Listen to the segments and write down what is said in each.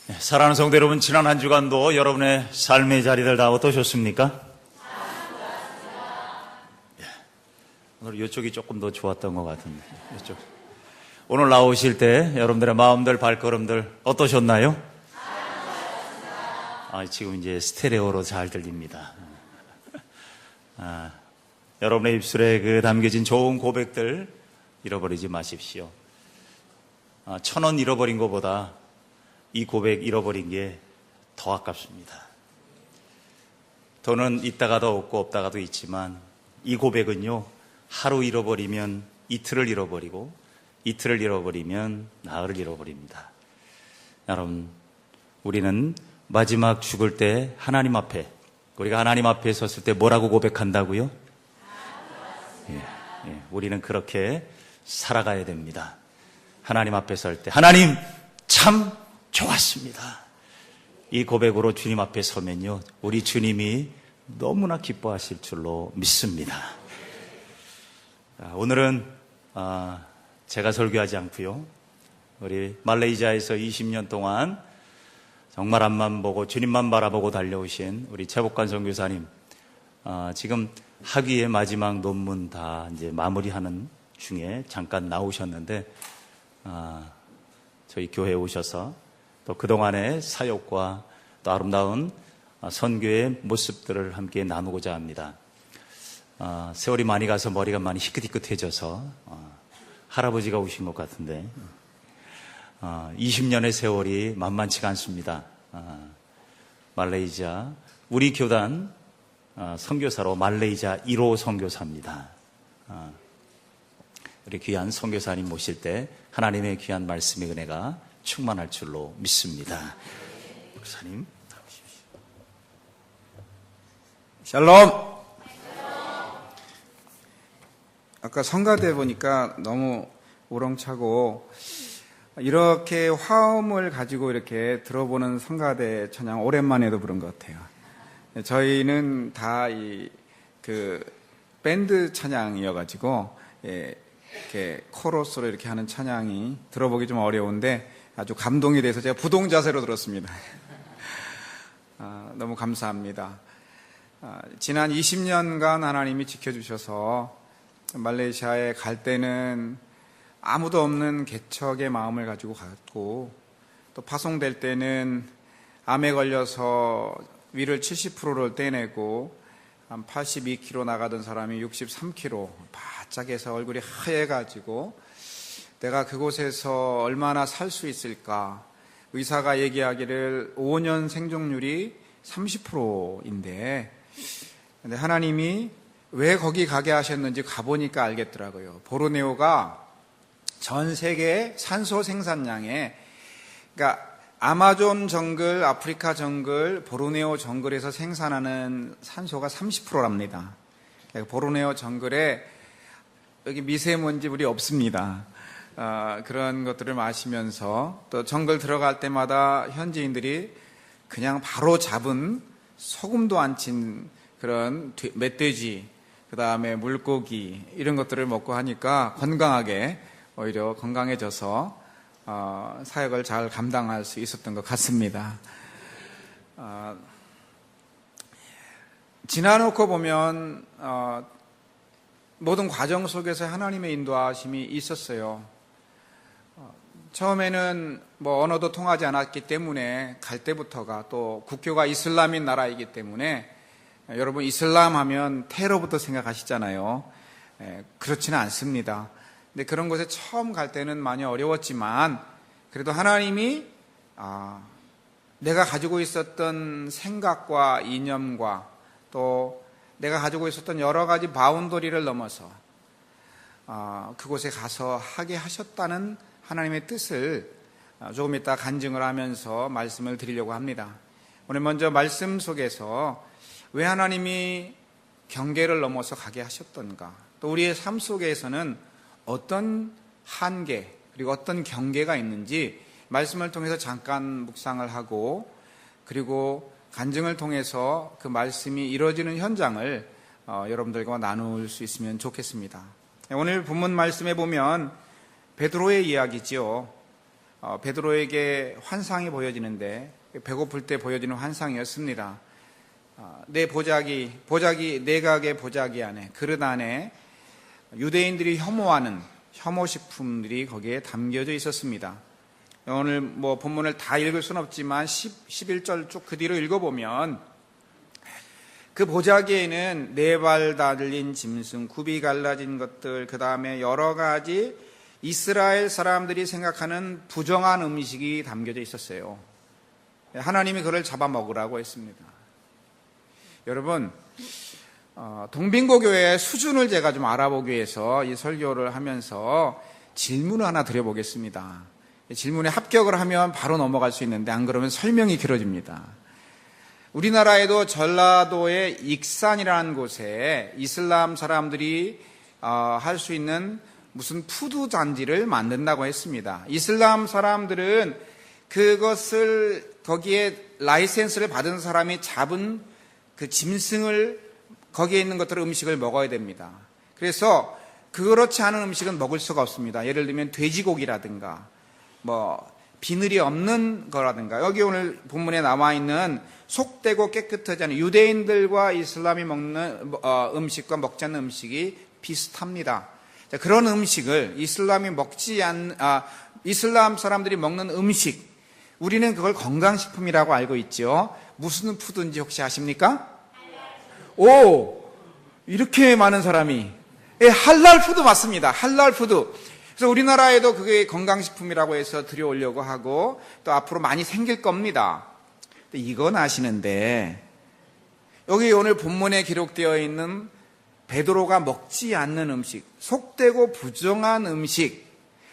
사랑하는 성도 여러분, 지난 한 주간도 여러분의 삶의 자리들 다 어떠셨습니까? 오늘 이쪽이 조금 더 좋았던 것 같은데, 이쪽. 오늘 나오실 때 여러분들의 마음들, 발걸음들 어떠셨나요? 지금 이제 스테레오로 잘 들립니다. 여러분의 입술에 그 담겨진 좋은 고백들 잃어버리지 마십시오. 1,000원 잃어버린 것보다 이 고백 잃어버린 게 더 아깝습니다. 돈은 있다가도 없고 없다가도 있지만 이 고백은요, 하루 잃어버리면 이틀을 잃어버리고 이틀을 잃어버리면 나흘을 잃어버립니다. 여러분, 우리는 마지막 죽을 때 하나님 앞에, 우리가 하나님 앞에 섰을 때 뭐라고 고백한다고요? 우리는 그렇게 살아가야 됩니다. 하나님 앞에 설 때 하나님 참 좋았습니다. 이 고백으로 주님 앞에 서면요, 우리 주님이 너무나 기뻐하실 줄로 믿습니다. 오늘은 제가 설교하지 않고요, 우리 말레이시아에서 20년 동안 정말 앞만 보고 주님만 바라보고 달려오신 우리 최복관 선교사님, 지금 학위의 마지막 논문 다 이제 마무리하는 중에 잠깐 나오셨는데, 저희 교회에 오셔서 또 그동안의 사역과 또 아름다운 선교의 모습들을 함께 나누고자 합니다. 세월이 많이 가서 머리가 많이 희끗희끗해져서 할아버지가 오신 것 같은데, 20년의 세월이 만만치가 않습니다. 말레이시아 우리 교단 선교사로 말레이시아 1호 선교사입니다. 우리 귀한 선교사님 모실 때 하나님의 귀한 말씀의 은혜가 충만할 줄로 믿습니다. 목사님 나오십시오. 샬롬. 아까 성가대 보니까 너무 우렁차고, 이렇게 화음을 가지고 이렇게 들어보는 성가대 찬양 오랜만에도 부른 것 같아요. 저희는 다 밴드 찬양이어가지고, 이렇게 코러스로 이렇게 하는 찬양이 들어보기 좀 어려운데 아주 감동이 돼서 제가 부동 자세로 들었습니다. 너무 감사합니다. 지난 20년간 하나님이 지켜주셔서 말레이시아에 갈 때는 아무도 없는 개척의 마음을 가지고 갔고, 또 파송될 때는 암에 걸려서 위를 70%를 떼내고 한 82kg 나가던 사람이 63kg 바짝해서 얼굴이 하얘가지고 내가 그곳에서 얼마나 살 수 있을까. 의사가 얘기하기를 5년 생존율이 30%인데, 근데 하나님이 왜 거기 가게 하셨는지 가보니까 알겠더라고요. 보르네오가 전 세계 산소 생산량에, 그러니까 아마존 정글, 아프리카 정글, 보르네오 정글에서 생산하는 산소가 30%랍니다. 보르네오 정글에 여기 미세먼지 물이 없습니다. 그런 것들을 마시면서, 또 정글 들어갈 때마다 현지인들이 그냥 바로 잡은 소금도 안 친 그런 멧돼지, 그 다음에 물고기, 이런 것들을 먹고 하니까 건강하게, 오히려 건강해져서 사역을 잘 감당할 수 있었던 것 같습니다. 지나놓고 보면 모든 과정 속에서 하나님의 인도하심이 있었어요. 처음에는 언어도 통하지 않았기 때문에 갈 때부터가, 또 국교가 이슬람인 나라이기 때문에, 여러분 이슬람 하면 테러부터 생각하시잖아요. 그렇지는 않습니다. 근데 그런 곳에 처음 갈 때는 많이 어려웠지만, 그래도 하나님이 내가 가지고 있었던 생각과 이념과 또 내가 가지고 있었던 여러 가지 바운더리를 넘어서 그곳에 가서 하게 하셨다는 하나님의 뜻을 조금 이따 간증을 하면서 말씀을 드리려고 합니다. 오늘 먼저 말씀 속에서 왜 하나님이 경계를 넘어서 가게 하셨던가, 또 우리의 삶 속에서는 어떤 한계 그리고 어떤 경계가 있는지 말씀을 통해서 잠깐 묵상을 하고, 그리고 간증을 통해서 그 말씀이 이루어지는 현장을 여러분들과 나눌 수 있으면 좋겠습니다. 오늘 본문 말씀에 보면 베드로의 이야기지요. 베드로에게 환상이 보여지는데 배고플 때 보여지는 환상이었습니다. 내 내각의 보자기 안에, 그릇 안에 유대인들이 혐오하는 혐오식품들이 거기에 담겨져 있었습니다. 오늘 본문을 다 읽을 수는 없지만 11절 쭉 그 뒤로 읽어보면 그 보자기에는 4발 달린 짐승, 굽이 갈라진 것들, 그 다음에 여러 가지 이스라엘 사람들이 생각하는 부정한 음식이 담겨져 있었어요. 하나님이 그를 잡아먹으라고 했습니다. 여러분, 동빙고교의 수준을 제가 좀 알아보기 위해서 이 설교를 하면서 질문을 하나 드려보겠습니다. 질문에 합격을 하면 바로 넘어갈 수 있는데 안 그러면 설명이 길어집니다. 우리나라에도 전라도의 익산이라는 곳에 이슬람 사람들이 할 수 있는 무슨 푸드 잔디를 만든다고 했습니다. 이슬람 사람들은 그것을 거기에 라이센스를 받은 사람이 잡은 그 짐승을 거기에 있는 것들을 음식을 먹어야 됩니다. 그래서 그렇지 않은 음식은 먹을 수가 없습니다. 예를 들면 돼지고기라든가 비늘이 없는 거라든가, 여기 오늘 본문에 나와 있는 속되고 깨끗하지 않은 유대인들과 이슬람이 먹는 음식과 먹지 않는 음식이 비슷합니다. 자, 그런 음식을 이슬람 사람들이 먹는 음식, 우리는 그걸 건강식품이라고 알고 있죠. 무슨 푸드인지 혹시 아십니까? 오, 이렇게 많은 사람이. 할랄 푸드 맞습니다. 할랄 푸드. 그래서 우리나라에도 그게 건강식품이라고 해서 들여오려고 하고 또 앞으로 많이 생길 겁니다. 이건 아시는데 여기 오늘 본문에 기록되어 있는 베드로가 먹지 않는 음식, 속되고 부정한 음식,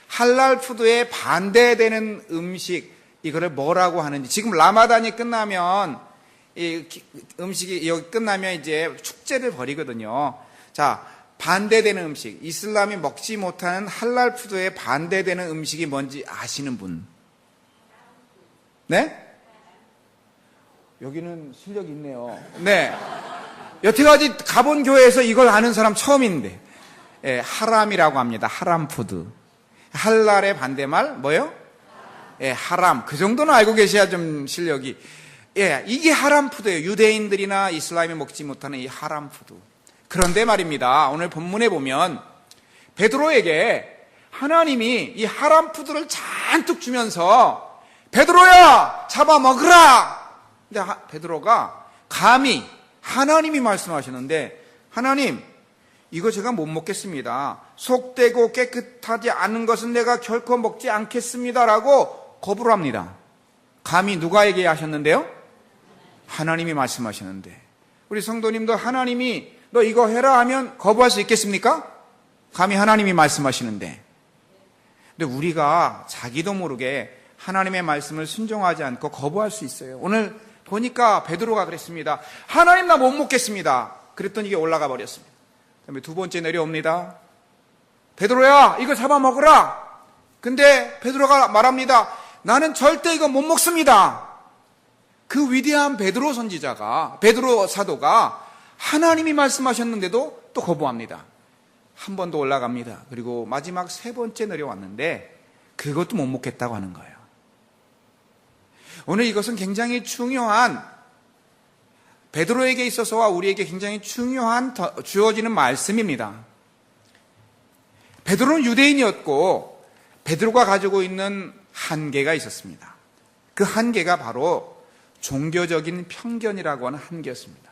할랄 푸드에 반대되는 음식, 이거를 뭐라고 하는지. 지금 라마단이 끝나면 이 음식이 여기 끝나면 이제 축제를 벌이거든요. 자, 반대되는 음식, 이슬람이 먹지 못하는 할랄 푸드에 반대되는 음식이 뭔지 아시는 분? 네? 여기는 실력이 있네요. 네. 여태까지 가본 교회에서 이걸 아는 사람 처음인데, 하람이라고 합니다. 하람 푸드. 할랄의 반대말 뭐요? 하람. 그 정도는 알고 계셔야 좀 실력이. 이게 하람 푸드예요. 유대인들이나 이슬람이 먹지 못하는 이 하람 푸드. 그런데 말입니다. 오늘 본문에 보면 베드로에게 하나님이 이 하람 푸드를 잔뜩 주면서 베드로야, 잡아먹으라. 근데 베드로가 감히 하나님이 말씀하시는데, 하나님, 이거 제가 못 먹겠습니다. 속되고 깨끗하지 않은 것은 내가 결코 먹지 않겠습니다라고 거부를 합니다. 감히 누가 얘기하셨는데요? 하나님이 말씀하시는데, 우리 성도님도 하나님이 너 이거 해라 하면 거부할 수 있겠습니까? 감히 하나님이 말씀하시는데. 근데 우리가 자기도 모르게 하나님의 말씀을 순종하지 않고 거부할 수 있어요. 오늘 보니까 베드로가 그랬습니다. 하나님, 나 못 먹겠습니다. 그랬더니 이게 올라가 버렸습니다. 그다음에 두 번째 내려옵니다. 베드로야, 이거 잡아먹으라. 근데 베드로가 말합니다. 나는 절대 이거 못 먹습니다. 그 위대한 베드로 사도가 하나님이 말씀하셨는데도 또 거부합니다. 한 번 더 올라갑니다. 그리고 마지막 세 번째 내려왔는데 그것도 못 먹겠다고 하는 거예요. 오늘 이것은 굉장히 중요한, 베드로에게 있어서와 우리에게 굉장히 중요한 주어지는 말씀입니다. 베드로는 유대인이었고 베드로가 가지고 있는 한계가 있었습니다. 그 한계가 바로 종교적인 편견이라고 하는 한계였습니다.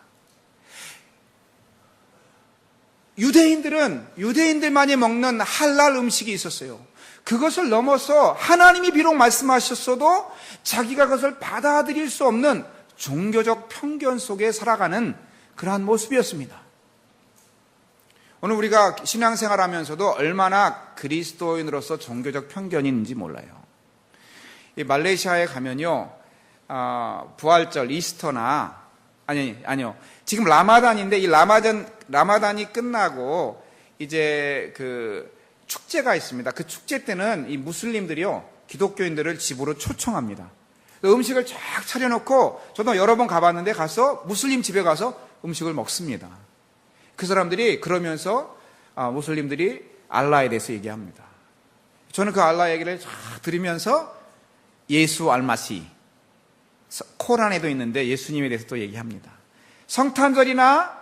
유대인들만이 먹는 할랄 음식이 있었어요. 그것을 넘어서 하나님이 비록 말씀하셨어도 자기가 그것을 받아들일 수 없는 종교적 편견 속에 살아가는 그러한 모습이었습니다. 오늘 우리가 신앙생활 하면서도 얼마나 그리스도인으로서 종교적 편견이 있는지 몰라요. 이 말레이시아에 가면요, 부활절, 이스터나, 아니요. 지금 라마단인데 이 라마단이 끝나고 이제 그 축제가 있습니다. 그 축제 때는 이 무슬림들이요, 기독교인들을 집으로 초청합니다. 음식을 쫙 차려놓고, 저도 여러 번 가봤는데 가서 무슬림 집에 가서 음식을 먹습니다. 그 사람들이 그러면서 무슬림들이 알라에 대해서 얘기합니다. 저는 그 알라 얘기를 쫙 들으면서 예수 알마시, 코란에도 있는데 예수님에 대해서 또 얘기합니다. 성탄절이나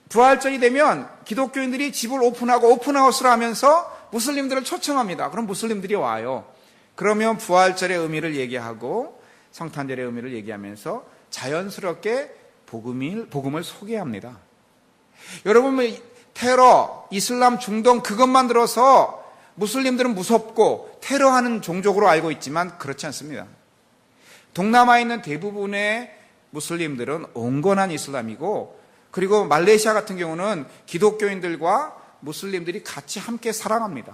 부활절이 되면 기독교인들이 집을 오픈하고 오픈하우스를 하면서 무슬림들을 초청합니다. 그럼 무슬림들이 와요. 그러면 부활절의 의미를 얘기하고 성탄절의 의미를 얘기하면서 자연스럽게 복음을 소개합니다. 여러분, 테러, 이슬람, 중동 그것만 들어서 무슬림들은 무섭고 테러하는 종족으로 알고 있지만 그렇지 않습니다. 동남아에 있는 대부분의 무슬림들은 온건한 이슬람이고, 그리고 말레이시아 같은 경우는 기독교인들과 무슬림들이 같이 함께 살아갑니다.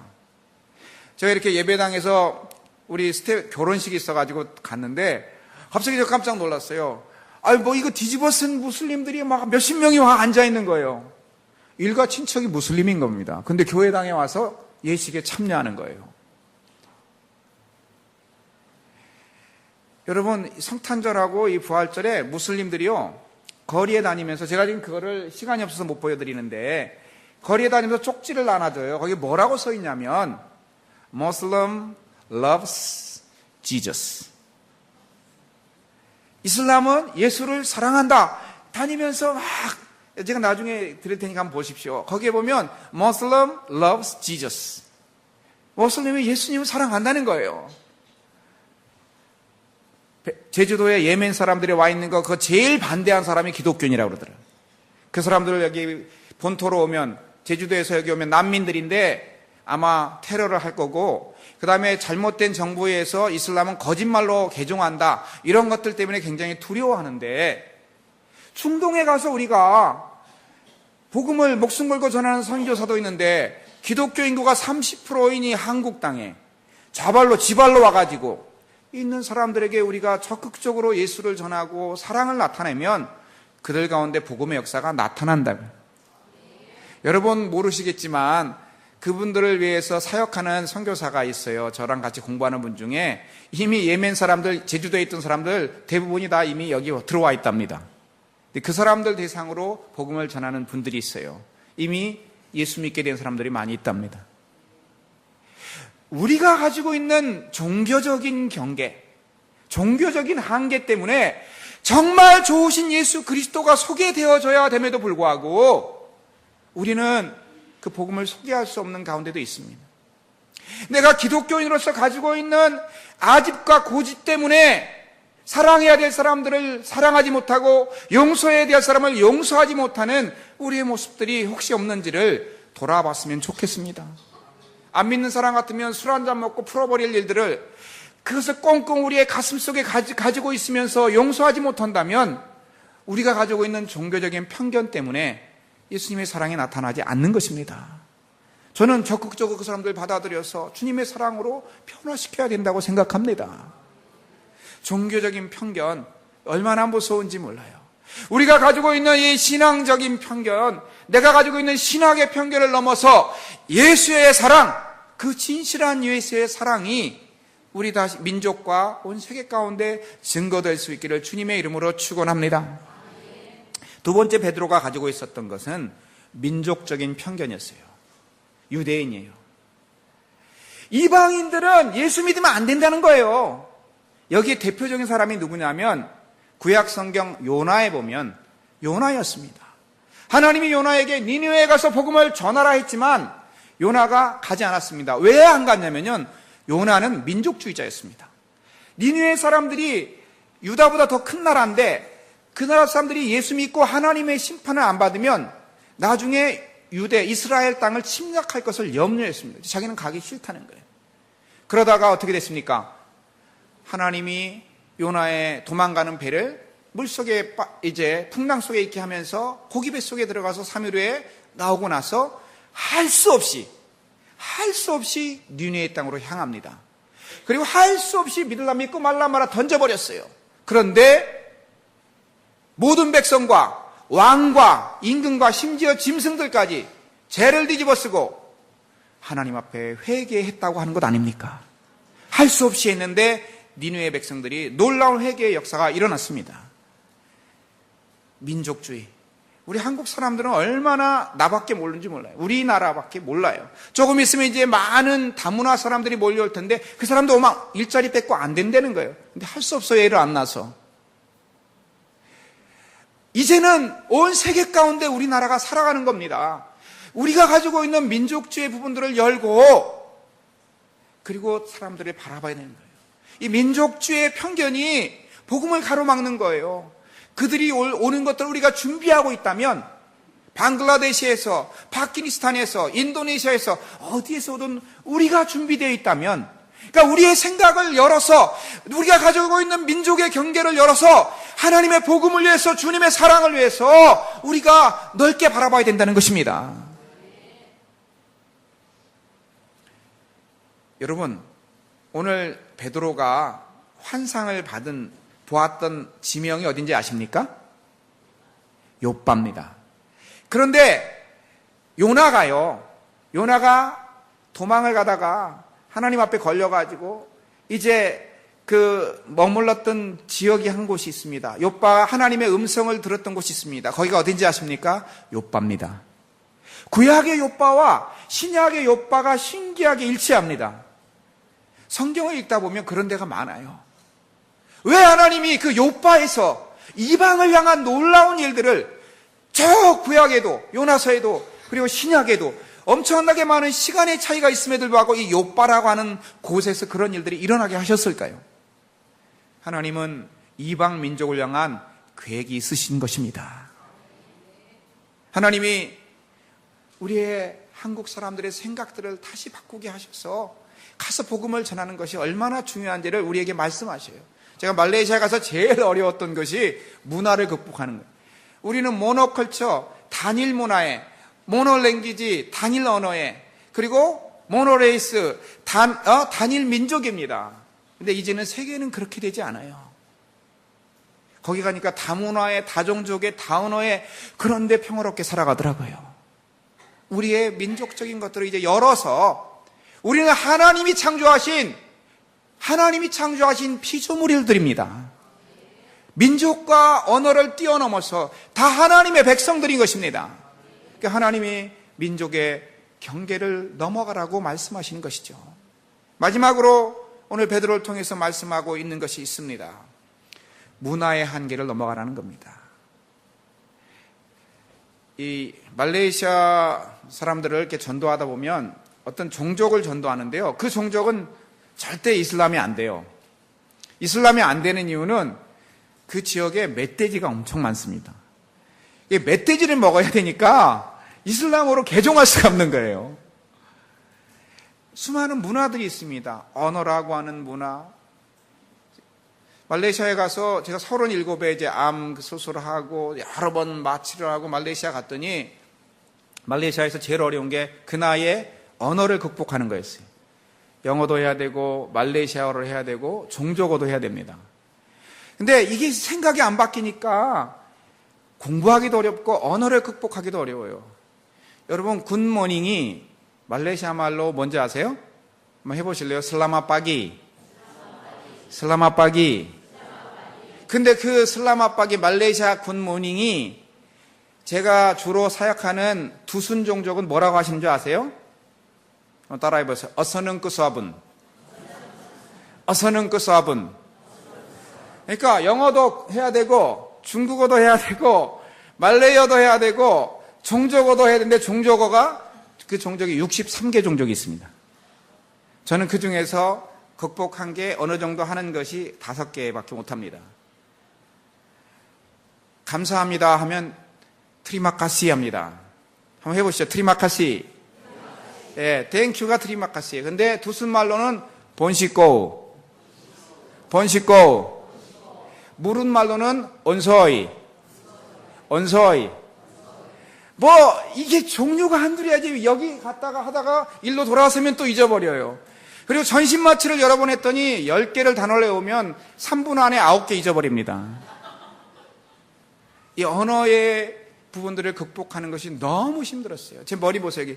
제가 이렇게 예배당에서 우리 결혼식이 있어가지고 갔는데 갑자기 저 깜짝 놀랐어요. 이거 뒤집어 쓴 무슬림들이 막 몇십 명이 와 앉아 있는 거예요. 일가 친척이 무슬림인 겁니다. 근데 교회당에 와서 예식에 참여하는 거예요. 여러분, 성탄절하고 이 부활절에 무슬림들이요, 거리에 다니면서, 제가 지금 그거를 시간이 없어서 못 보여드리는데, 거리에 다니면서 쪽지를 나눠줘요. 거기 뭐라고 써 있냐면, Muslim loves Jesus. 이슬람은 예수를 사랑한다. 다니면서 막, 제가 나중에 드릴 테니까 한번 보십시오. 거기에 보면, Muslim loves Jesus. 무슬림이 예수님을 사랑한다는 거예요. 제주도에 예멘 사람들이 와 있는 거, 그거 제일 반대한 사람이 기독교인이라고 그러더라고요. 그 사람들 여기 본토로 오면, 제주도에서 여기 오면 난민들인데 아마 테러를 할 거고, 그 다음에 잘못된 정부에서 이슬람은 거짓말로 개종한다, 이런 것들 때문에 굉장히 두려워하는데, 중동에 가서 우리가 복음을 목숨 걸고 전하는 선교사도 있는데, 기독교 인구가 30%이니 한국 땅에 지발로 와가지고 있는 사람들에게 우리가 적극적으로 예수를 전하고 사랑을 나타내면 그들 가운데 복음의 역사가 나타난다고요. 여러분 모르시겠지만 그분들을 위해서 사역하는 선교사가 있어요. 저랑 같이 공부하는 분 중에 이미 예멘 사람들, 제주도에 있던 사람들 대부분이 다 이미 여기 들어와 있답니다. 그 사람들 대상으로 복음을 전하는 분들이 있어요. 이미 예수 믿게 된 사람들이 많이 있답니다. 우리가 가지고 있는 종교적인 경계, 종교적인 한계 때문에 정말 좋으신 예수 그리스도가 소개되어져야 됨에도 불구하고 우리는 그 복음을 소개할 수 없는 가운데도 있습니다. 내가 기독교인으로서 가지고 있는 아집과 고집 때문에 사랑해야 될 사람들을 사랑하지 못하고 용서해야 될 사람을 용서하지 못하는 우리의 모습들이 혹시 없는지를 돌아봤으면 좋겠습니다. 안 믿는 사람 같으면 술 한잔 먹고 풀어버릴 일들을 그것을 꽁꽁 우리의 가슴 속에 가지고 있으면서 용서하지 못한다면 우리가 가지고 있는 종교적인 편견 때문에 예수님의 사랑이 나타나지 않는 것입니다. 저는 적극적으로 그 사람들 받아들여서 주님의 사랑으로 변화시켜야 된다고 생각합니다. 종교적인 편견 얼마나 무서운지 몰라요. 우리가 가지고 있는 이 신앙적인 편견, 내가 가지고 있는 신학의 편견을 넘어서 예수의 사랑, 그 진실한 예수의 사랑이 우리 다시 민족과 온 세계 가운데 증거될 수 있기를 주님의 이름으로 축원합니다. 두 번째 베드로가 가지고 있었던 것은 민족적인 편견이었어요. 유대인이에요. 이방인들은 예수 믿으면 안 된다는 거예요. 여기에 대표적인 사람이 누구냐면 구약 성경 요나에 보면 요나였습니다. 하나님이 요나에게 니느웨에 가서 복음을 전하라 했지만 요나가 가지 않았습니다. 왜 안 갔냐면요, 요나는 민족주의자였습니다. 니느웨 사람들이 유다보다 더 큰 나라인데 그 나라 사람들이 예수 믿고 하나님의 심판을 안 받으면 나중에 유대, 이스라엘 땅을 침략할 것을 염려했습니다. 자기는 가기 싫다는 거예요. 그러다가 어떻게 됐습니까? 하나님이 요나의 도망가는 배를 물속에 이제 풍랑 속에 있게 하면서 고기배 속에 들어가서 3일 후에 나오고 나서 할 수 없이 니느웨 땅으로 향합니다. 그리고 할 수 없이 믿을라 믿고 말라 말아 던져버렸어요. 그런데 모든 백성과 왕과 임금과 심지어 짐승들까지 죄를 뒤집어쓰고 하나님 앞에 회개했다고 하는 것 아닙니까? 할 수 없이 했는데 니느웨 백성들이 놀라운 회개의 역사가 일어났습니다. 민족주의, 우리 한국 사람들은 얼마나 나밖에 모르는지 몰라요. 우리나라밖에 몰라요. 조금 있으면 이제 많은 다문화 사람들이 몰려올 텐데 그 사람도 막 일자리 뺏고 안 된다는 거예요. 근데 할 수 없어요. 애를 안 낳아서. 이제는 온 세계 가운데 우리나라가 살아가는 겁니다. 우리가 가지고 있는 민족주의 부분들을 열고 그리고 사람들을 바라봐야 되는 거예요. 이 민족주의 편견이 복음을 가로막는 거예요. 그들이 오는 것들을 우리가 준비하고 있다면 방글라데시에서, 파키스탄에서, 인도네시아에서 어디에서 오든 우리가 준비되어 있다면, 그러니까 우리의 생각을 열어서 우리가 가지고 있는 민족의 경계를 열어서 하나님의 복음을 위해서, 주님의 사랑을 위해서 우리가 넓게 바라봐야 된다는 것입니다. 여러분, 오늘 베드로가 환상을 보았던 지명이 어딘지 아십니까? 욥바입니다. 그런데 요나가 도망을 가다가 하나님 앞에 걸려가지고 이제 그 머물렀던 지역이 한 곳이 있습니다. 욥바가 하나님의 음성을 들었던 곳이 있습니다. 거기가 어딘지 아십니까? 욥바입니다. 구약의 욥바와 신약의 욥바가 신기하게 일치합니다. 성경을 읽다 보면 그런 데가 많아요. 왜 하나님이 그 욥바에서 이방을 향한 놀라운 일들을 저 구약에도, 요나서에도, 그리고 신약에도 엄청나게 많은 시간의 차이가 있음에도 불구하고 이 욥바라고 하는 곳에서 그런 일들이 일어나게 하셨을까요? 하나님은 이방 민족을 향한 계획이 있으신 것입니다. 하나님이 우리의 한국 사람들의 생각들을 다시 바꾸게 하셔서 가서 복음을 전하는 것이 얼마나 중요한지를 우리에게 말씀하셔요. 제가 말레이시아에 가서 제일 어려웠던 것이 문화를 극복하는 거예요. 우리는 모노컬처, 단일 문화에, 모노랭귀지, 단일 언어에, 그리고 모노레이스, 단일 민족입니다. 근데 이제는 세계는 그렇게 되지 않아요. 거기 가니까 다문화의, 다종족의, 다언어의 그런데 평화롭게 살아가더라고요. 우리의 민족적인 것들을 이제 열어서 우리는 하나님이 창조하신 피조물들입니다. 민족과 언어를 뛰어넘어서 다 하나님의 백성들인 것입니다. 그러니까 하나님이 민족의 경계를 넘어가라고 말씀하시는 것이죠. 마지막으로 오늘 베드로를 통해서 말씀하고 있는 것이 있습니다. 문화의 한계를 넘어가라는 겁니다. 이 말레이시아 사람들을 이렇게 전도하다 보면 어떤 종족을 전도하는데요. 그 종족은 절대 이슬람이 안 돼요. 이슬람이 안 되는 이유는 그 지역에 멧돼지가 엄청 많습니다. 이 멧돼지를 먹어야 되니까 이슬람으로 개종할 수가 없는 거예요. 수많은 문화들이 있습니다. 언어라고 하는 문화. 말레이시아에 가서 제가 37에 이제 암 수술을 하고 여러 번 마취를 하고 말레이시아 갔더니 말레이시아에서 제일 어려운 게 그 나이에 언어를 극복하는 거였어요. 영어도 해야 되고 말레이시아어를 해야 되고 종족어도 해야 됩니다. 근데 이게 생각이 안 바뀌니까 공부하기도 어렵고 언어를 극복하기도 어려워요. 여러분 굿모닝이 말레이시아 말로 뭔지 아세요? 한번 해보실래요? 슬라마빠기. 근데 그 슬라마빠기 말레이시아 굿모닝이 제가 주로 사역하는 두순 종족은 뭐라고 하시는 줄 아세요? 따라해보세요. 어서는 끄수아분. 그러니까 영어도 해야 되고 중국어도 해야 되고 말레이어도 해야 되고 종족어도 해야 되는데 종족어가 그 종족이 63개 종족이 있습니다. 저는 그 중에서 극복한 게 어느 정도 하는 것이 5개밖에 못합니다. 감사합니다 하면 트리마카시 합니다. 한번 해보시죠. 트리마카시. 예, 땡큐가 트리마카시예요. 근데 두순 말로는 본시꼬. 무른 말로는 온서이. 뭐 이게 종류가 한둘이야지. 여기 갔다가 하다가 일로 돌아서면 또 잊어버려요. 그리고 전신마취를 여러 번 했더니 10개를 단어를 외우면 3분 안에 9개 잊어버립니다. 이 언어의 부분들을 극복하는 것이 너무 힘들었어요. 제 머리 보세요.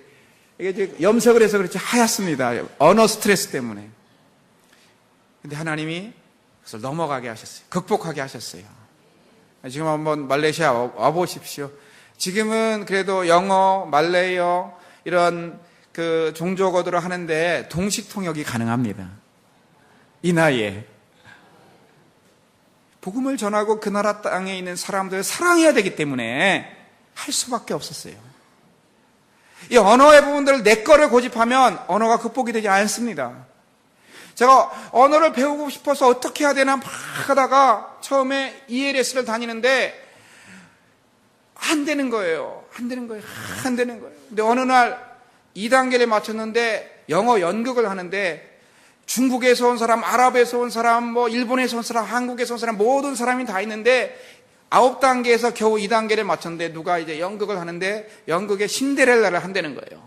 이게 이제 염색을 해서 그렇지 하얗습니다. 언어 스트레스 때문에. 근데 하나님이 그것을 넘어가게 하셨어요. 극복하게 하셨어요. 지금 한번 말레이시아 와보십시오. 지금은 그래도 영어, 말레이어 이런 그 종족어들을 하는데 동식 통역이 가능합니다. 이 나이에. 복음을 전하고 그 나라 땅에 있는 사람들을 사랑해야 되기 때문에 할 수밖에 없었어요. 이 언어의 부분들을 내 거를 고집하면 언어가 극복이 되지 않습니다. 제가 언어를 배우고 싶어서 어떻게 해야 되나 막 하다가 처음에 ELS를 다니는데 안 되는 거예요. 안 되는 거예요. 안 되는 거예요. 근데 어느 날 2단계를 마쳤는데 영어 연극을 하는데 중국에서 온 사람, 아랍에서 온 사람, 뭐 일본에서 온 사람, 한국에서 온 사람 모든 사람이 다 있는데 9단계에서 겨우 2단계를 마쳤는데 누가 이제 연극을 하는데 연극에 신데렐라를 한다는 거예요.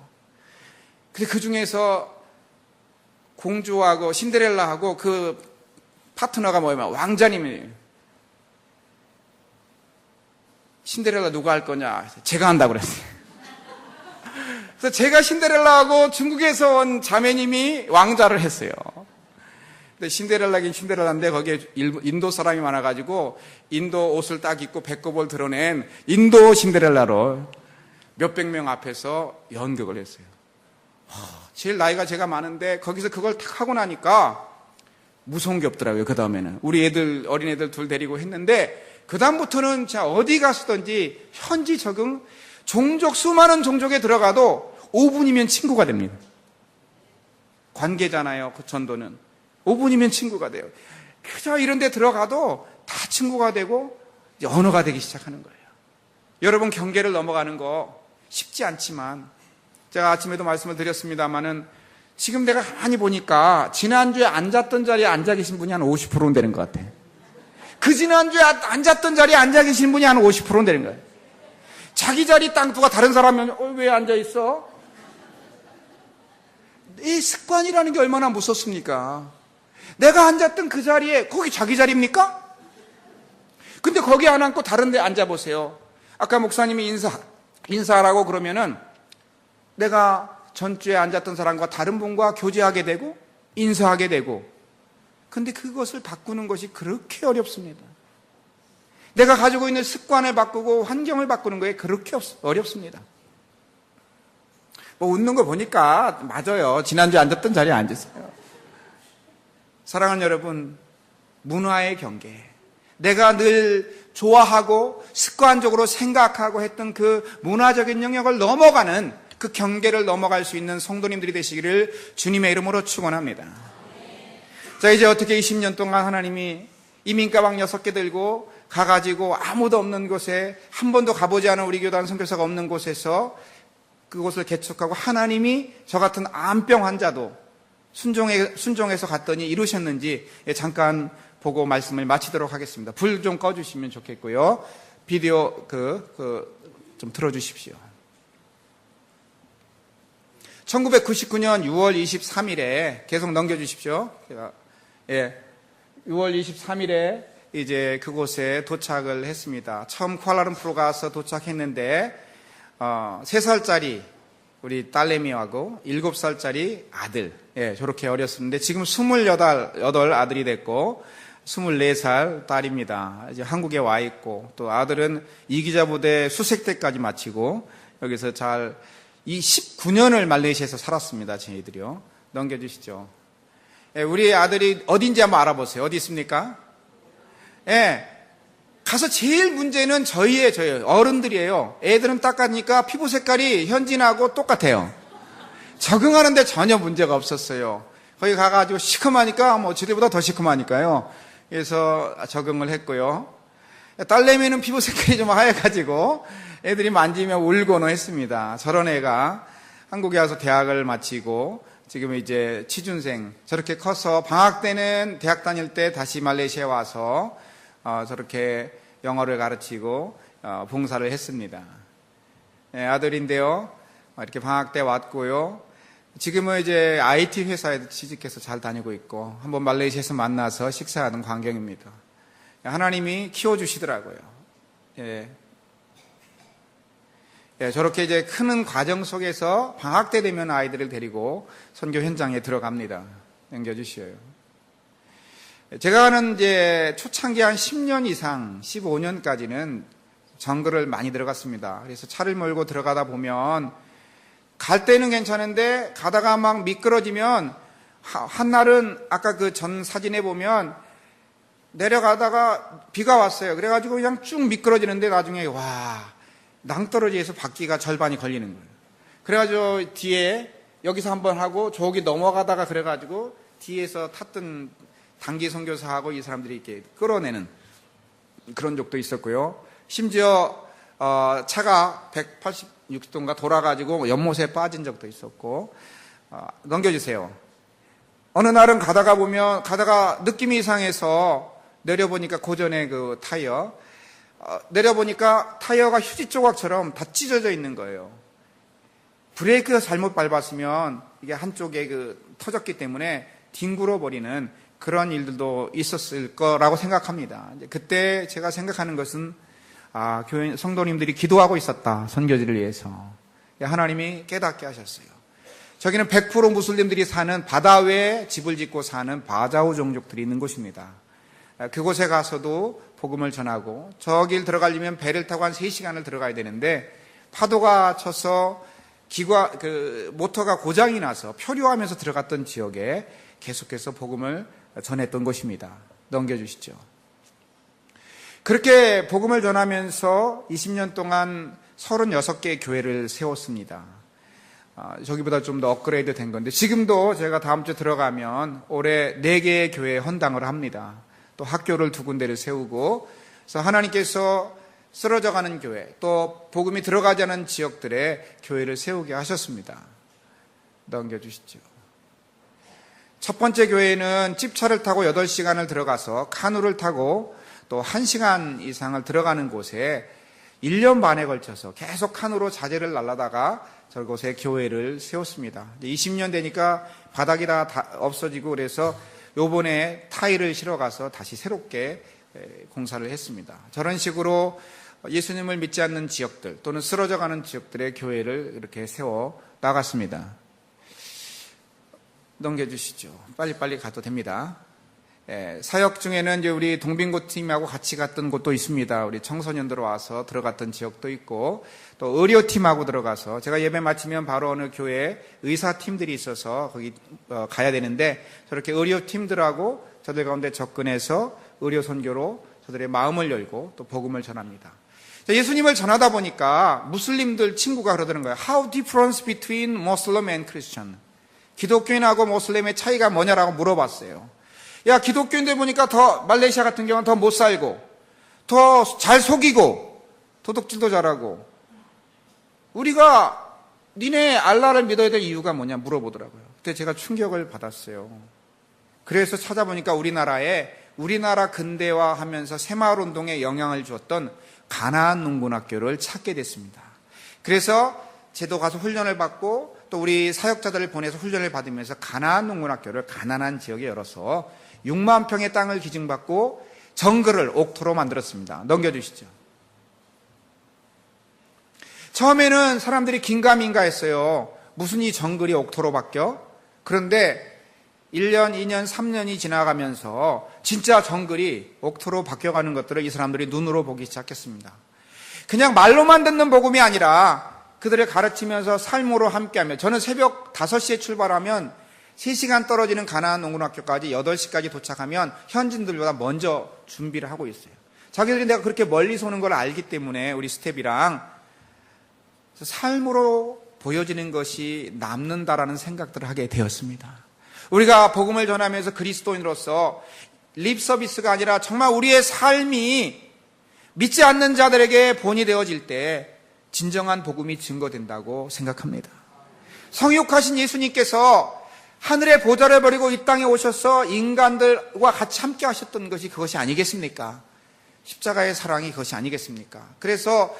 근데 그 중에서 공주하고 신데렐라하고 그 파트너가 뭐냐면 왕자님이에요. 신데렐라 누가 할 거냐? 제가 한다고 그랬어요. 그래서 제가 신데렐라하고 중국에서 온 자매님이 왕자를 했어요. 근데 신데렐라긴 신데렐라인데 거기에 인도 사람이 많아가지고 인도 옷을 딱 입고 배꼽을 드러낸 인도 신데렐라로 몇백 명 앞에서 연극을 했어요. 제일 나이가 제가 많은데 거기서 그걸 탁 하고 나니까 무서운 게 없더라고요. 그 다음에는 우리 어린애들 둘 데리고 했는데 그 다음부터는 제가 어디 갔었든지 현지 적응, 수많은 종족에 들어가도 5분이면 친구가 됩니다. 관계잖아요. 그 전도는 5분이면 친구가 돼요. 그저 이런 데 들어가도 다 친구가 되고 이제 언어가 되기 시작하는 거예요. 여러분 경계를 넘어가는 거 쉽지 않지만 제가 아침에도 말씀을 드렸습니다마는 지금 내가 가만히 보니까 지난주에 앉았던 자리에 앉아 계신 분이 한 50%는 되는 것 같아. 그 지난주에 앉았던 자리에 앉아 계신 분이 한 50%는 되는 거예요. 자기 자리 땅 누가 다른 사람이 왜 앉아 있어? 이 습관이라는 게 얼마나 무섭습니까? 내가 앉았던 그 자리에 거기 자기 자리입니까? 근데 거기 안 앉고 다른 데 앉아보세요. 아까 목사님이 인사하라고 그러면은 내가 전주에 앉았던 사람과 다른 분과 교제하게 되고 인사하게 되고 근데 그것을 바꾸는 것이 그렇게 어렵습니다. 내가 가지고 있는 습관을 바꾸고 환경을 바꾸는 것이 그렇게 어렵습니다. 뭐 웃는 거 보니까 맞아요. 지난주에 앉았던 자리에 앉으세요. 사랑하는 여러분, 문화의 경계. 내가 늘 좋아하고 습관적으로 생각하고 했던 그 문화적인 영역을 넘어가는 그 경계를 넘어갈 수 있는 성도님들이 되시기를 주님의 이름으로 축원합니다. 자, 이제 어떻게 20년 동안 하나님이 이민가방 6개 들고 가가지고 아무도 없는 곳에 한 번도 가보지 않은 우리 교단 선교사가 없는 곳에서 그곳을 개척하고 하나님이 저 같은 암병 환자도 순종해서 갔더니 이루셨는지 잠깐 보고 말씀을 마치도록 하겠습니다. 불 좀 꺼주시면 좋겠고요. 비디오 좀 틀어주십시오. 1999년 6월 23일에 계속 넘겨주십시오. 6월 23일에 이제 그곳에 도착을 했습니다. 처음 쿠알라룸푸르 가서 도착했는데 3살짜리 우리 딸내미하고 7살짜리 아들, 저렇게 어렸었는데 지금 28 아들이 됐고 24살 딸입니다. 이제 한국에 와 있고 또 아들은 이기자부대 수색대까지 마치고 여기서 이 19년을 말레이시아에서 살았습니다. 저희들이요. 넘겨주시죠. 우리 아들이 어딘지 한번 알아보세요. 어디 있습니까? 가서 제일 문제는 저희예요. 어른들이에요. 애들은 닦아니까 피부 색깔이 현진하고 똑같아요. 적응하는데 전혀 문제가 없었어요. 거기 가가지고 시커마니까 뭐 지들보다 더 시커마니까요. 그래서 적응을 했고요. 딸내미는 피부 색깔이 좀 하얘가지고 애들이 만지면 울고는 했습니다. 저런 애가 한국에 와서 대학을 마치고 지금 이제 취준생 저렇게 커서 방학 때는 대학 다닐 때 다시 말레이시아에 와서 저렇게 영어를 가르치고 봉사를 했습니다. 아들인데요. 이렇게 방학 때 왔고요. 지금은 이제 IT 회사에 취직해서 잘 다니고 있고 한번 말레이시아에서 만나서 식사하는 광경입니다. 하나님이 키워주시더라고요. 저렇게 이제 크는 과정 속에서 방학 때 되면 아이들을 데리고 선교 현장에 들어갑니다. 넘겨주시어요. 제가 아는 이제 초창기 한 10년 이상, 15년까지는 정글을 많이 들어갔습니다. 그래서 차를 몰고 들어가다 보면 갈 때는 괜찮은데 가다가 막 미끄러지면 한날은 아까 그 전 사진에 보면 내려가다가 비가 왔어요. 그래가지고 그냥 쭉 미끄러지는데 나중에 와 낭떠러지에서 바퀴가 절반이 걸리는 거예요. 그래가지고 뒤에 여기서 한번 하고 저기 넘어가다가 그래가지고 뒤에서 탔던 단기 선교사하고 이 사람들이 이렇게 끌어내는 그런 적도 있었고요. 심지어 차가 180도인가 돌아가지고 연못에 빠진 적도 있었고. 넘겨주세요. 어느 날은 가다가 느낌이 이상해서 내려보니까 고전의 그 타이어 내려보니까 타이어가 휴지 조각처럼 다 찢어져 있는 거예요. 브레이크가 잘못 밟았으면 이게 한쪽에 터졌기 때문에 뒹굴어 버리는 그런 일들도 있었을 거라고 생각합니다. 그때 제가 생각하는 것은 교회 성도님들이 기도하고 있었다. 선교지를 위해서. 하나님이 깨닫게 하셨어요. 저기는 100% 무슬림들이 사는 바다 위에 집을 짓고 사는 바자우 종족들이 있는 곳입니다. 그곳에 가서도 복음을 전하고 저길 들어가려면 배를 타고 한 3시간을 들어가야 되는데 파도가 쳐서 모터가 고장이 나서 표류하면서 들어갔던 지역에 계속해서 복음을 전했던 곳입니다. 넘겨주시죠. 그렇게 복음을 전하면서 20년 동안 36개의 교회를 세웠습니다. 저기보다 좀 더 업그레이드 된 건데 지금도 제가 다음 주 들어가면 올해 4개의 교회에 헌당을 합니다. 또 학교를 2군데를 세우고 그래서 하나님께서 쓰러져가는 교회 또 복음이 들어가지 않은 지역들에 교회를 세우게 하셨습니다. 넘겨주시죠. 첫 번째 교회는 집차를 타고 8시간을 들어가서 카누를 타고 또 1시간 이상을 들어가는 곳에 1년 반에 걸쳐서 계속 카누로 자재를 날라다가 저곳에 교회를 세웠습니다. 20년 되니까 바닥이 다 없어지고 그래서 요번에 타일을 실어가서 다시 새롭게 공사를 했습니다. 저런 식으로 예수님을 믿지 않는 지역들 또는 쓰러져가는 지역들의 교회를 이렇게 세워 나갔습니다. 넘겨주시죠. 빨리빨리 가도 됩니다. 사역 중에는 이제 우리 동빙고 팀하고 같이 갔던 곳도 있습니다. 우리 청소년들 와서 들어갔던 지역도 있고 또 의료팀하고 들어가서 제가 예배 마치면 바로 어느 교회에 의사팀들이 있어서 거기 가야 되는데 저렇게 의료팀들하고 저들 가운데 접근해서 의료 선교로 저들의 마음을 열고 또 복음을 전합니다. 예수님을 전하다 보니까 무슬림들 친구가 그러더는 거예요. How difference between Muslim and Christian? 기독교인하고 모슬림의 차이가 뭐냐라고 물어봤어요. 야, 기독교인들 보니까 더 말레이시아 같은 경우는 더 못 살고 더 잘 속이고 도둑질도 잘하고 우리가 니네 알라를 믿어야 될 이유가 뭐냐 물어보더라고요. 그때 제가 충격을 받았어요. 그래서 찾아보니까 우리나라 근대화하면서 새마을 운동에 영향을 주었던 가나안 농군학교를 찾게 됐습니다. 그래서 제도 가서 훈련을 받고 또 우리 사역자들을 보내서 훈련을 받으면서 가나안 농군학교를 가난한 지역에 열어서 6만 평의 땅을 기증받고 정글을 옥토로 만들었습니다. 넘겨주시죠. 처음에는 사람들이 긴가민가 했어요. 무슨 이 정글이 옥토로 바뀌어? 그런데 1년, 2년, 3년이 지나가면서 진짜 정글이 옥토로 바뀌어가는 것들을 이 사람들이 눈으로 보기 시작했습니다. 그냥 말로만 듣는 복음이 아니라 그들을 가르치면서 삶으로 함께하며 저는 새벽 5시에 출발하면 3시간 떨어지는 가나안 농군학교까지 8시까지 도착하면 현지인들보다 먼저 준비를 하고 있어요. 자기들이 내가 그렇게 멀리서 오는 걸 알기 때문에 우리 스텝이랑 삶으로 보여지는 것이 남는다라는 생각들을 하게 되었습니다. 우리가 복음을 전하면서 그리스도인으로서 립 서비스가 아니라 정말 우리의 삶이 믿지 않는 자들에게 본이 되어질 때 진정한 복음이 증거된다고 생각합니다. 성육하신 예수님께서 하늘의 보좌를 버리고 이 땅에 오셔서 인간들과 같이 함께 하셨던 것이 그것이 아니겠습니까? 십자가의 사랑이 그것이 아니겠습니까? 그래서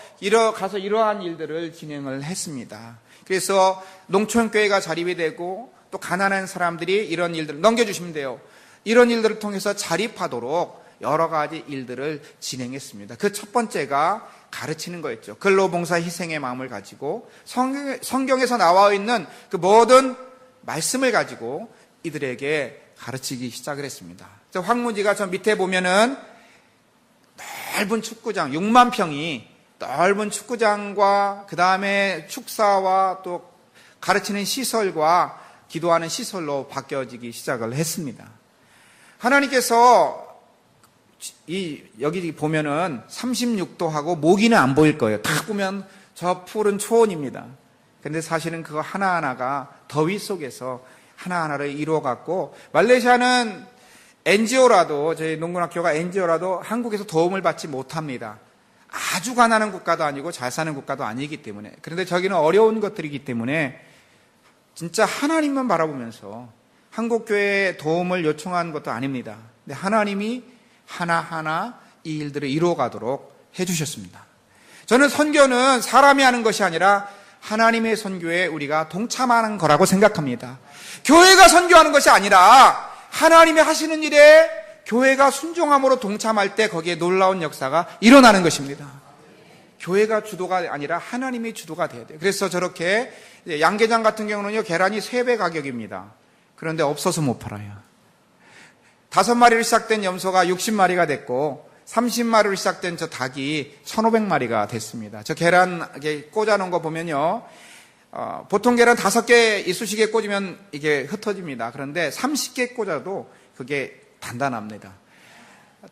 가서 이러한 일들을 진행을 했습니다. 그래서 농촌교회가 자립이 되고 또 가난한 사람들이 이런 일들을 넘겨주시면 돼요. 이런 일들을 통해서 자립하도록 여러 가지 일들을 진행했습니다. 그 첫 번째가 가르치는 거였죠. 근로봉사 희생의 마음을 가지고 성경에서 나와 있는 그 모든 말씀을 가지고 이들에게 가르치기 시작을 했습니다. 황무지가 저 밑에 보면은 넓은 축구장 6만 평이 넓은 축구장과 그 다음에 축사와 또 가르치는 시설과 기도하는 시설로 바뀌어지기 시작을 했습니다. 하나님께서 여기 보면은 36도하고 모기는 안 보일 거예요. 딱 보면 저 푸른 초원입니다. 근데 사실은 그거 하나하나가 더위 속에서 하나하나를 이루어갔고, 말레이시아는 NGO라도, 저희 농군학교가 NGO라도 한국에서 도움을 받지 못합니다. 아주 가난한 국가도 아니고 잘 사는 국가도 아니기 때문에. 그런데 저기는 어려운 것들이기 때문에 진짜 하나님만 바라보면서 한국교회에 도움을 요청한 것도 아닙니다. 근데 하나님이 하나하나 이 일들을 이루어가도록 해주셨습니다. 저는 선교는 사람이 하는 것이 아니라 하나님의 선교에 우리가 동참하는 거라고 생각합니다. 교회가 선교하는 것이 아니라 하나님이 하시는 일에 교회가 순종함으로 동참할 때 거기에 놀라운 역사가 일어나는 것입니다. 교회가 주도가 아니라 하나님이 주도가 돼야 돼요. 그래서 저렇게 양계장 같은 경우는요, 계란이 3배 가격입니다. 그런데 없어서 못 팔아요. 5마리로 시작된 염소가 60마리가 됐고 30마리로 시작된 저 닭이 1,500마리가 됐습니다. 저 계란 꽂아놓은 거 보면요, 보통 계란 5개 이쑤시개에 꽂으면 이게 흩어집니다. 그런데 30개 꽂아도 그게 단단합니다.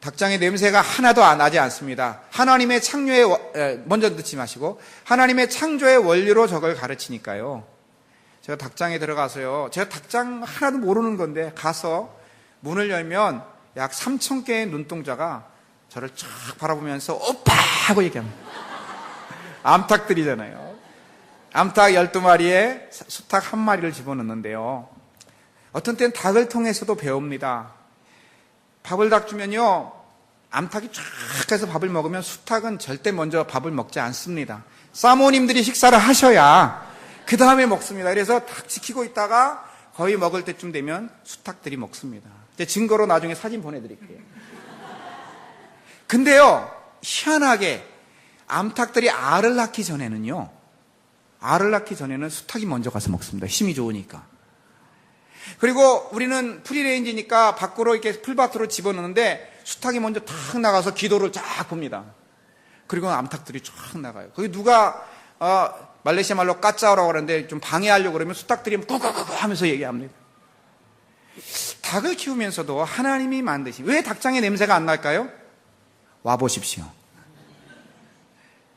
닭장의 냄새가 하나도 나지 않습니다. 하나님의 창조의, 먼저 듣지 마시고, 하나님의 창조의 원리로 저걸 가르치니까요. 제가 닭장에 들어가서요, 제가 닭장 하나도 모르는 건데 가서 문을 열면 약 3,000개의 눈동자가 저를 쫙 바라보면서 오빠! 하고 얘기합니다. 암탉들이잖아요. 암탉 12마리에 수탉 1마리를 집어넣는데요. 어떤 때는 닭을 통해서도 배웁니다. 밥을 딱 주면요, 암탉이 쫙 해서 밥을 먹으면 수탉은 절대 먼저 밥을 먹지 않습니다. 사모님들이 식사를 하셔야 그 다음에 먹습니다. 그래서 딱 지키고 있다가 거의 먹을 때쯤 되면 수탉들이 먹습니다. 증거로 나중에 사진 보내드릴게요. 근데요, 희한하게 암탉들이 알을 낳기 전에는 수탉이 먼저 가서 먹습니다. 힘이 좋으니까. 그리고 우리는 프리레인지니까 밖으로 이렇게 풀밭으로 집어넣는데 수탉이 먼저 탁 나가서 기도를 쫙 봅니다. 그리고 암탉들이 쫙 나가요. 거기 누가 말레이시아 말로 까짜오라고 하는데 좀 방해하려고 그러면 수탉들이 꾸꾸꾸꾸 하면서 얘기합니다. 닭을 키우면서도 하나님이 만드신, 왜 닭장의 냄새가 안 날까요? 와보십시오.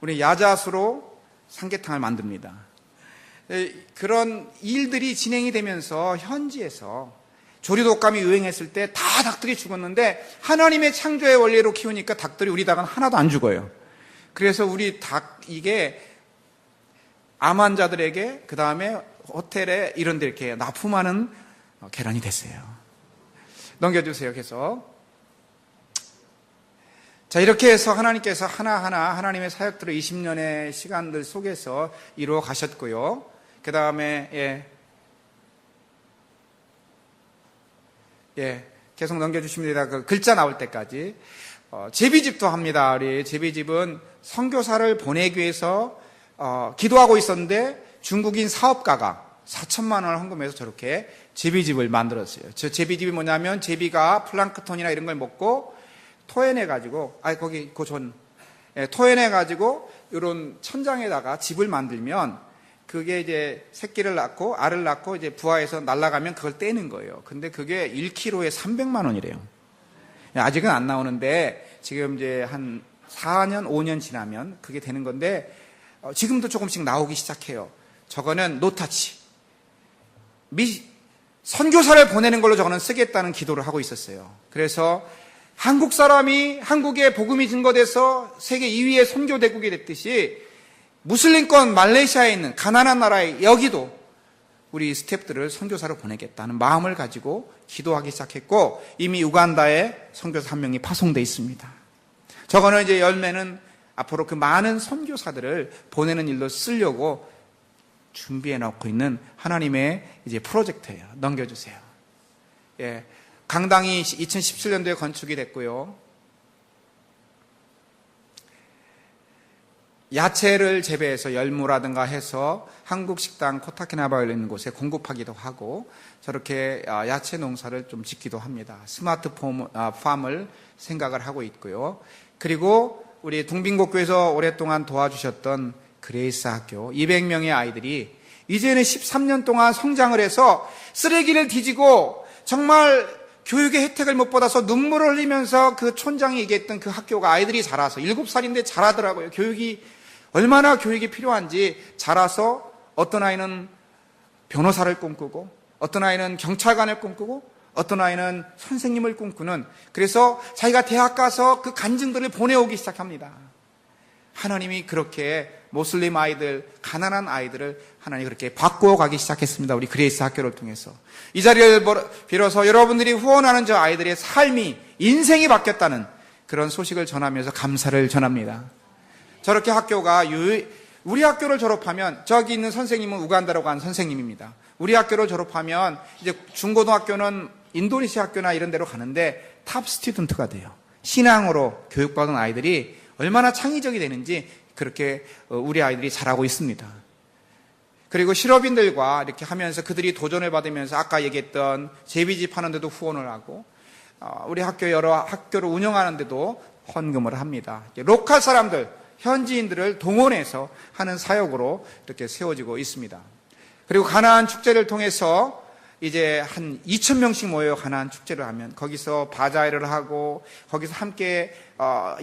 우리 야자수로 삼계탕을 만듭니다. 그런 일들이 진행이 되면서 현지에서 조류독감이 유행했을 때 다 닭들이 죽었는데 하나님의 창조의 원리로 키우니까 닭들이, 우리 닭은 하나도 안 죽어요. 그래서 우리 닭, 이게 암 환자들에게, 그 다음에 호텔에 이런 데 이렇게 납품하는 계란이 됐어요. 넘겨주세요. 계속. 자, 이렇게 해서 하나님께서 하나하나 하나님의 사역들을 20년의 시간들 속에서 이루어 가셨고요. 그 다음에 계속 넘겨주십니다. 그 글자 나올 때까지. 제비집도 합니다. 우리 제비집은 선교사를 보내기 위해서 기도하고 있었는데 중국인 사업가가 4천만 원을 헌금해서 저렇게 제비집을 만들었어요. 저 제비집이 뭐냐면, 제비가 플랑크톤이나 이런 걸 먹고 토해내가지고, 토해내가지고 이런 천장에다가 집을 만들면 그게 이제 새끼를 낳고 알을 낳고 이제 부화해서 날아가면 그걸 떼는 거예요. 근데 그게 1kg에 300만 원이래요. 아직은 안 나오는데 지금 이제 한 4년, 5년 지나면 그게 되는 건데, 지금도 조금씩 나오기 시작해요. 저거는 노타치. 선교사를 보내는 걸로 저거는 쓰겠다는 기도를 하고 있었어요. 그래서 한국 사람이 한국에 복음이 증거돼서 세계 2위의 선교대국이 됐듯이 무슬림권 말레이시아에 있는 가난한 나라에 여기도 우리 스태프들을 선교사로 보내겠다는 마음을 가지고 기도하기 시작했고, 이미 우간다에 선교사 1명이 파송되어 있습니다. 저거는 이제 열매는 앞으로 그 많은 선교사들을 보내는 일로 쓰려고 준비해 놓고 있는 하나님의 이제 프로젝트예요. 넘겨주세요. 강당이 2017년도에 건축이 됐고요. 야채를 재배해서 열무라든가 해서 한국 식당 코타키나바에 있는 곳에 공급하기도 하고, 저렇게 야채 농사를 좀 짓기도 합니다. 스마트 팜을 생각을 하고 있고요. 그리고 우리 둥빙곡교에서 오랫동안 도와주셨던 그레이스 학교 200명의 아이들이 이제는 13년 동안 성장을 해서 쓰레기를 뒤지고 정말 교육의 혜택을 못 받아서 눈물을 흘리면서 그 촌장이 얘기했던 그 학교가 아이들이 자라서 7살인데 자라더라고요. 얼마나 교육이 필요한지 자라서 어떤 아이는 변호사를 꿈꾸고 어떤 아이는 경찰관을 꿈꾸고 어떤 아이는 선생님을 꿈꾸는, 그래서 자기가 대학 가서 그 간증들을 보내오기 시작합니다. 하나님이 그렇게 모슬림 아이들, 가난한 아이들을 하나님이 그렇게 바꾸어 가기 시작했습니다. 우리 그레이스 학교를 통해서. 이 자리를 빌어서 여러분들이 후원하는 저 아이들의 삶이, 인생이 바뀌었다는 그런 소식을 전하면서 감사를 전합니다. 저렇게 학교가 우리 학교를 졸업하면, 저기 있는 선생님은 우간다로 간 선생님입니다. 우리 학교를 졸업하면 이제 중고등학교는 인도네시아 학교나 이런 데로 가는데 탑 스튜던트가 돼요. 신앙으로 교육받은 아이들이 얼마나 창의적이 되는지 그렇게 우리 아이들이 자라고 있습니다. 그리고 실업인들과 이렇게 하면서 그들이 도전을 받으면서 아까 얘기했던 제비집 하는데도 후원을 하고, 우리 학교 여러 학교를 운영하는데도 헌금을 합니다. 로컬 사람들, 현지인들을 동원해서 하는 사역으로 이렇게 세워지고 있습니다. 그리고 가나안 축제를 통해서 이제 한 2,000명씩 모여 가나안 축제를 하면 거기서 바자회를 하고 거기서 함께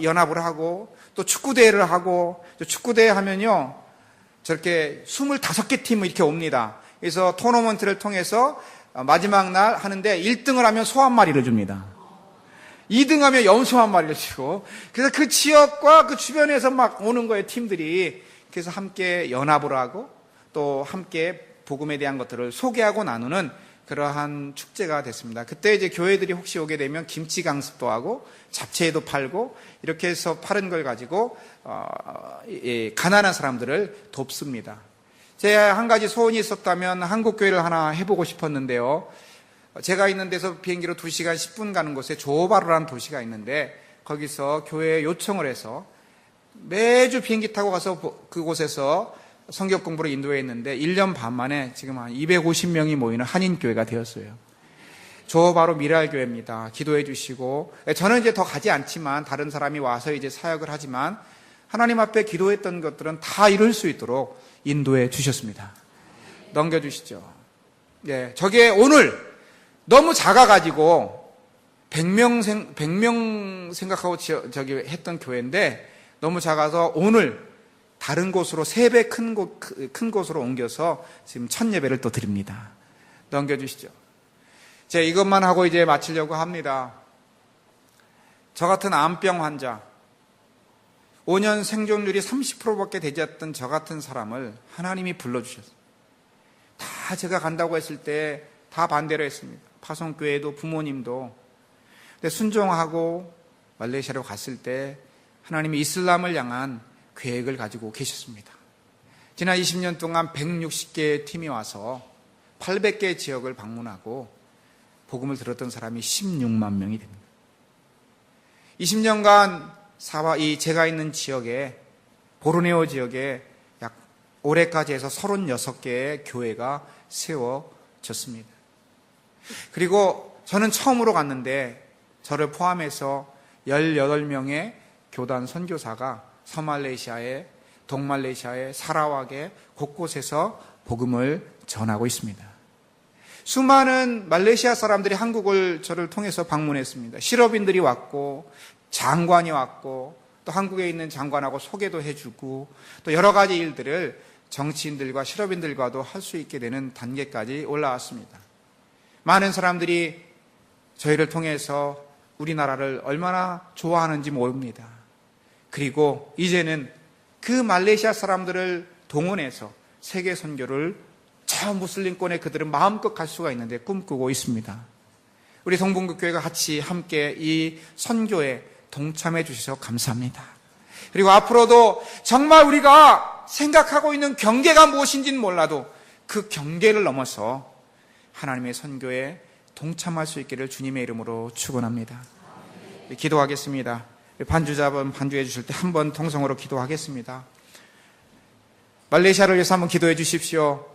연합을 하고 또 축구대회를 하고, 축구대회 하면요 저렇게 25개 팀이 이렇게 옵니다. 그래서 토너먼트를 통해서 마지막 날 하는데 1등을 하면 소 한 마리를 줍니다. 2등 하면 염소 한 마리를 주고, 그래서 그 지역과 그 주변에서 막 오는 거예요, 팀들이. 그래서 함께 연합을 하고 또 함께 복음에 대한 것들을 소개하고 나누는 그러한 축제가 됐습니다. 그때 이제 교회들이 혹시 오게 되면 김치 강습도 하고 잡채도 팔고 이렇게 해서 파는 걸 가지고 가난한 사람들을 돕습니다. 제가 한 가지 소원이 있었다면 한국 교회를 하나 해보고 싶었는데요. 제가 있는 데서 비행기로 2시간 10분 가는 곳에 조호바루라는 도시가 있는데 거기서 교회에 요청을 해서 매주 비행기 타고 가서 그곳에서 성경 공부를 인도했는데 1년 반 만에 지금 한 250명이 모이는 한인교회가 되었어요. 조호바루 미랄교회입니다. 기도해 주시고, 저는 이제 더 가지 않지만 다른 사람이 와서 이제 사역을 하지만 하나님 앞에 기도했던 것들은 다 이룰 수 있도록 인도해 주셨습니다. 넘겨주시죠. 예, 저게 오늘 너무 작아가지고 100명 생각하고 저기 했던 교회인데 너무 작아서 오늘 다른 곳으로 3배 큰 곳으로 옮겨서 지금 첫 예배를 또 드립니다. 넘겨주시죠. 제가 이것만 하고 이제 마치려고 합니다. 저 같은 암병 환자, 5년 생존율이 30%밖에 되지 않던 저 같은 사람을 하나님이 불러주셨어요. 다 제가 간다고 했을 때 다 반대로 했습니다. 파송교회도 부모님도. 근데 순종하고 말레이시아로 갔을 때 하나님이 이슬람을 향한 계획을 가지고 계셨습니다. 지난 20년 동안 160개의 팀이 와서 800개의 지역을 방문하고 복음을 들었던 사람이 16만 명이 됩니다. 20년간 제가 있는 지역에, 보르네오 지역에 약 올해까지 해서 36개의 교회가 세워졌습니다. 그리고 저는 처음으로 갔는데 저를 포함해서 18명의 교단 선교사가 서말레이시아에, 동말레이시아에, 사라왁에 곳곳에서 복음을 전하고 있습니다. 수많은 말레이시아 사람들이 한국을 저를 통해서 방문했습니다. 실업인들이 왔고 장관이 왔고 또 한국에 있는 장관하고 소개도 해주고 또 여러 가지 일들을 정치인들과 실업인들과도 할 수 있게 되는 단계까지 올라왔습니다. 많은 사람들이 저희를 통해서 우리나라를 얼마나 좋아하는지 모릅니다. 그리고 이제는 그 말레이시아 사람들을 동원해서 세계 선교를 저 무슬림권에 그들은 마음껏 갈 수가 있는데 꿈꾸고 있습니다. 우리 동분교회가 같이 함께 이 선교에 동참해 주셔서 감사합니다. 그리고 앞으로도 정말 우리가 생각하고 있는 경계가 무엇인지는 몰라도 그 경계를 넘어서 하나님의 선교에 동참할 수 있기를 주님의 이름으로 축원합니다. 기도하겠습니다. 반주자분 반주해 주실 때 한 번 통성으로 기도하겠습니다. 말레이시아를 위해서 한번 기도해 주십시오.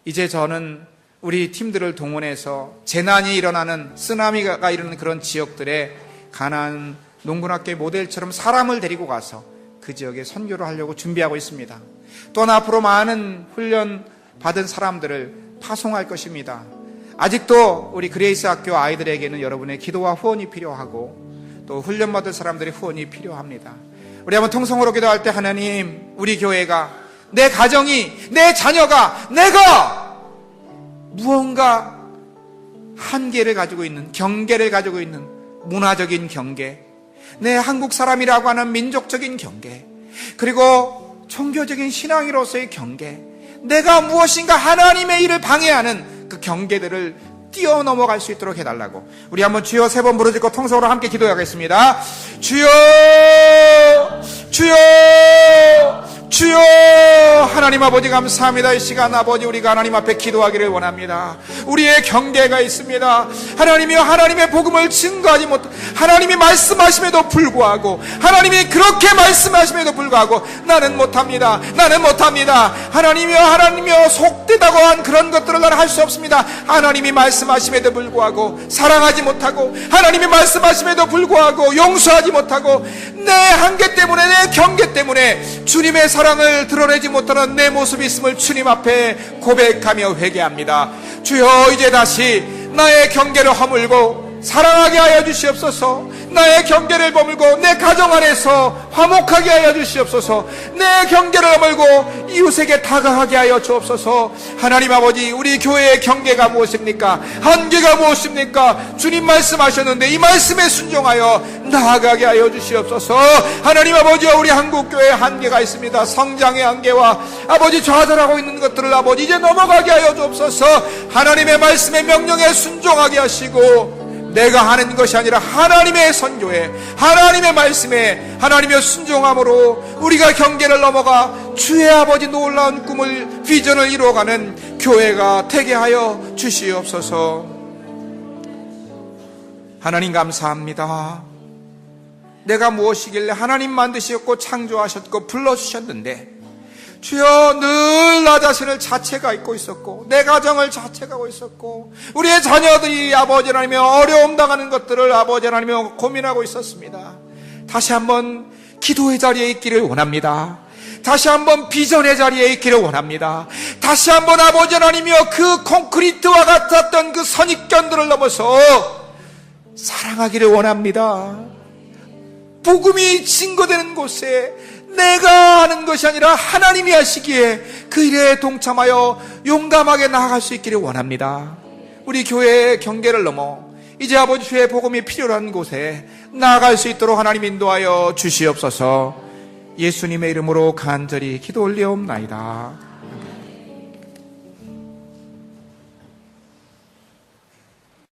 이제 저는 우리 팀들을 동원해서 재난이 일어나는, 쓰나미가 일어나는 그런 지역들에 가나안 농군학교의 모델처럼 사람을 데리고 가서 그 지역에 선교를 하려고 준비하고 있습니다. 또한 앞으로 많은 훈련 받은 사람들을 파송할 것입니다. 아직도 우리 그레이스 학교 아이들에게는 여러분의 기도와 후원이 필요하고 또 훈련 받은 사람들의 후원이 필요합니다. 우리 한번 통성으로 기도할 때, 하나님, 우리 교회가, 내 가정이, 내 자녀가, 내가 무언가 한계를 가지고 있는, 경계를 가지고 있는 문화적인 경계, 내 한국 사람이라고 하는 민족적인 경계, 그리고 종교적인 신앙으로서의 경계, 내가 무엇인가 하나님의 일을 방해하는 그 경계들을 뛰어넘어갈 수 있도록 해달라고 우리 한번 주여 3번 부르짖고 통성으로 함께 기도하겠습니다. 주여, 주여, 주여. 하나님 아버지 감사합니다. 이 시간 아버지, 우리가 하나님 앞에 기도하기를 원합니다. 우리의 경계가 있습니다. 하나님이여, 하나님의 복음을 증거하지 못, 하나님이 말씀하심에도 불구하고, 하나님이 그렇게 말씀하심에도 불구하고 나는 못합니다. 나는 못합니다. 하나님이여, 하나님이여, 속되다고 한 그런 것들을 나는 할 수 없습니다. 하나님이 말씀하심에도 불구하고 사랑하지 못하고, 하나님이 말씀하심에도 불구하고 용서하지 못하고, 내 한계 때문에, 내 경계 때문에 주님의 사랑을 드러내지 못하는 내 모습이 있음을 주님 앞에 고백하며 회개합니다. 주여, 이제 다시 나의 경계를 허물고 사랑하게 하여 주시옵소서. 나의 경계를 머물고 내 가정 안에서 화목하게 하여 주시옵소서. 내 경계를 허물고 이웃에게 다가가게 하여 주옵소서. 하나님 아버지, 우리 교회의 경계가 무엇입니까? 한계가 무엇입니까? 주님 말씀하셨는데 이 말씀에 순종하여 나아가게 하여 주시옵소서. 하나님 아버지, 우리 한국교회에 한계가 있습니다. 성장의 한계와 아버지 좌절하고 있는 것들을 아버지 이제 넘어가게 하여 주옵소서. 하나님의 말씀의 명령에 순종하게 하시고, 내가 하는 것이 아니라 하나님의 선교에, 하나님의 말씀에, 하나님의 순종함으로 우리가 경계를 넘어가 주의 아버지 놀라운 꿈을, 비전을 이루어가는 교회가 되게 하여 주시옵소서. 하나님 감사합니다. 내가 무엇이길래 하나님 만드셨고 창조하셨고 불러주셨는데, 주여, 늘 나 자신을 자체가 잊고 있었고 내 가정을 자체가고 있었고 우리의 자녀들이 아버지 하나님의 어려움 당하는 것들을 아버지 하나님의 고민하고 있었습니다. 다시 한번 기도의 자리에 있기를 원합니다. 다시 한번 비전의 자리에 있기를 원합니다. 다시 한번 아버지 하나님이여, 그 콘크리트와 같았던 그 선입견들을 넘어서 사랑하기를 원합니다. 복음이 증거되는 곳에 내가 하는 것이 아니라 하나님이 하시기에 그 일에 동참하여 용감하게 나아갈 수 있기를 원합니다. 우리 교회의 경계를 넘어 이제 아버지 주의 복음이 필요한 곳에 나아갈 수 있도록 하나님 인도하여 주시옵소서. 예수님의 이름으로 간절히 기도 올리옵나이다.